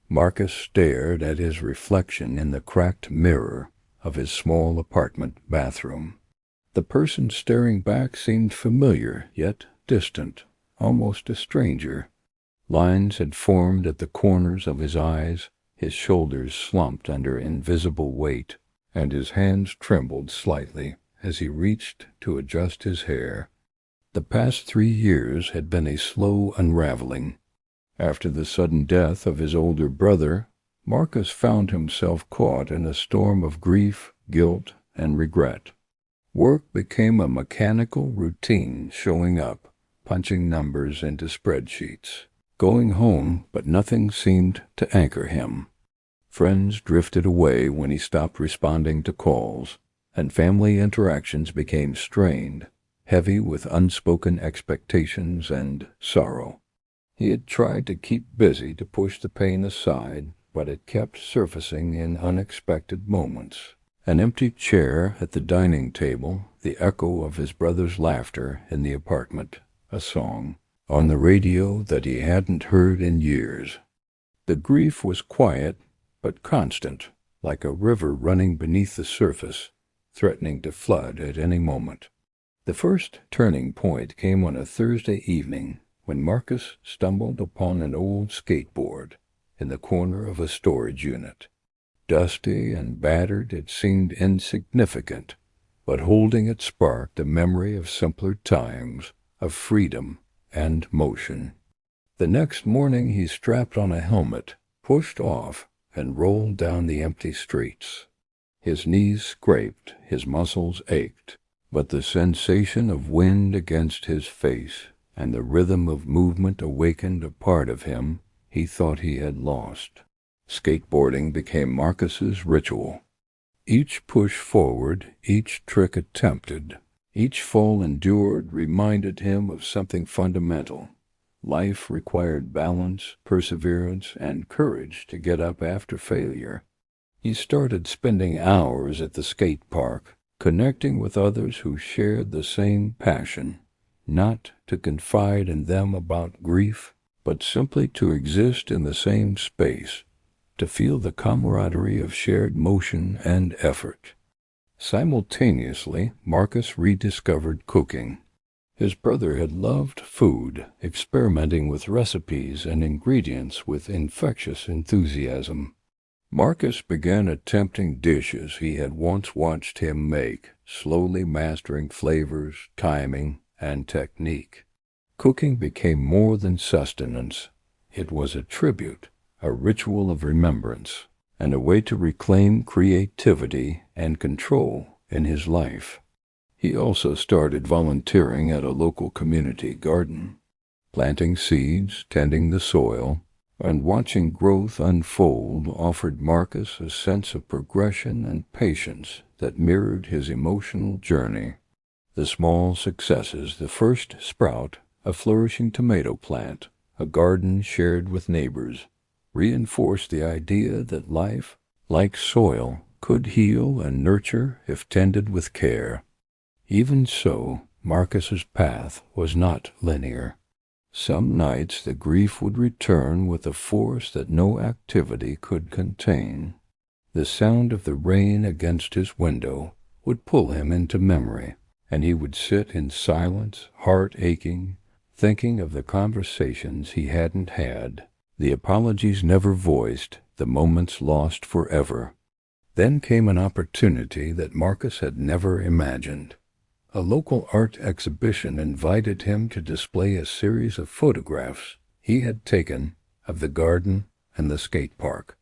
Marcus stared at his reflection in the cracked mirror of his small apartment bathroom. The person staring back seemed familiar, yet distant, almost a stranger. Lines had formed at the corners of his eyes, his shoulders slumped under invisible weight, and his hands trembled slightly as he reached to adjust his hair. The past 3 years had been a slow unraveling. After the sudden death of his older brother, Marcus found himself caught in a storm of grief, guilt, and regret. Work became a mechanical routine, showing up, punching numbers into spreadsheets, going home, but nothing seemed to anchor him. Friends drifted away when he stopped responding to calls, and family interactions became strained, heavy with unspoken expectations and sorrow. He had tried to keep busy to push the pain aside, but it kept surfacing in unexpected moments. An empty chair at the dining table, the echo of his brother's laughter in the apartment, a song on the radio that he hadn't heard in years. The grief was quiet, but constant, like a river running beneath the surface, threatening to flood at any moment. The first turning point came on a Thursday evening when Marcus stumbled upon an old skateboard in the corner of a storage unit. Dusty and battered, it seemed insignificant, but holding it sparked a memory of simpler times, of freedom and motion. The next morning he strapped on a helmet, pushed off, and rolled down the empty streets. His knees scraped, his muscles ached, but the sensation of wind against his face and the rhythm of movement awakened a part of him he thought he had lost. Skateboarding became Marcus's ritual. Each push forward, each trick attempted, each fall endured reminded him of something fundamental. Life required balance, perseverance, and courage to get up after failure. He started spending hours at the skate park, connecting with others who shared the same passion, not to confide in them about grief, but simply to exist in the same space, to feel the camaraderie of shared motion and effort. Simultaneously, Marcus rediscovered cooking. His brother had loved food, experimenting with recipes and ingredients with infectious enthusiasm. Marcus began attempting dishes he had once watched him make, slowly mastering flavors, timing, and technique. Cooking became more than sustenance. It was a tribute, a ritual of remembrance, and a way to reclaim creativity and control in his life. He also started volunteering at a local community garden, planting seeds, tending the soil, and watching growth unfold offered Marcus a sense of progression and patience that mirrored his emotional journey. The small successes, the first sprout, a flourishing tomato plant, a garden shared with neighbors, reinforced the idea that life, like soil, could heal and nurture if tended with care. Even so, Marcus's path was not linear. Some nights the grief would return with a force that no activity could contain. The sound of the rain against his window would pull him into memory, and he would sit in silence, heart aching, thinking of the conversations he hadn't had, the apologies never voiced, the moments lost forever. Then came an opportunity that Marcus had never imagined. A local art exhibition invited him to display a series of photographs he had taken of the garden and the skate park.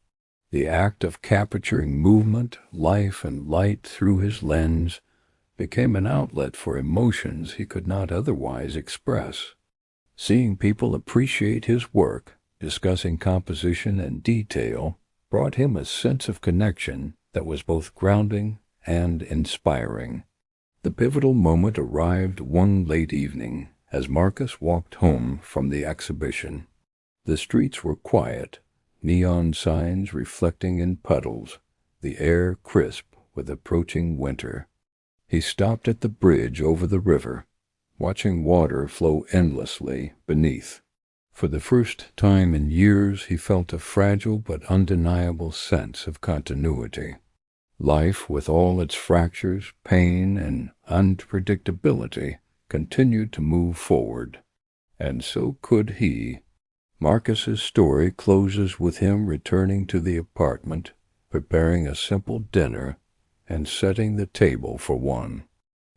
The act of capturing movement, life, and light through his lens became an outlet for emotions he could not otherwise express. Seeing people appreciate his work, discussing composition and detail, brought him a sense of connection that was both grounding and inspiring. The pivotal moment arrived one late evening as Marcus walked home from the exhibition. The streets were quiet, neon signs reflecting in puddles, the air crisp with approaching winter. He stopped at the bridge over the river, watching water flow endlessly beneath. For the first time in years, he felt a fragile but undeniable sense of continuity. Life, with all its fractures, pain, and unpredictability, continued to move forward. And so could he. Marcus's story closes with him returning to the apartment, preparing a simple dinner, and setting the table for one.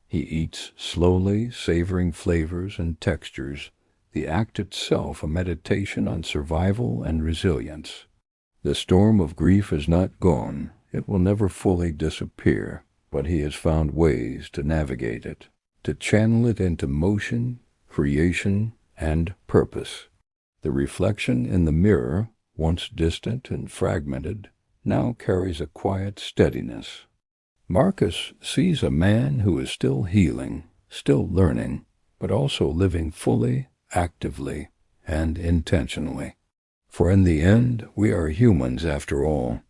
He eats slowly, savoring flavors and textures, the act itself a meditation on survival and resilience. The storm of grief is not gone. It will never fully disappear, but he has found ways to navigate it, to channel it into motion, creation, and purpose. The reflection in the mirror, once distant and fragmented, now carries a quiet steadiness. Marcus sees a man who is still healing, still learning, but also living fully, actively, and intentionally. For in the end, we are humans after all,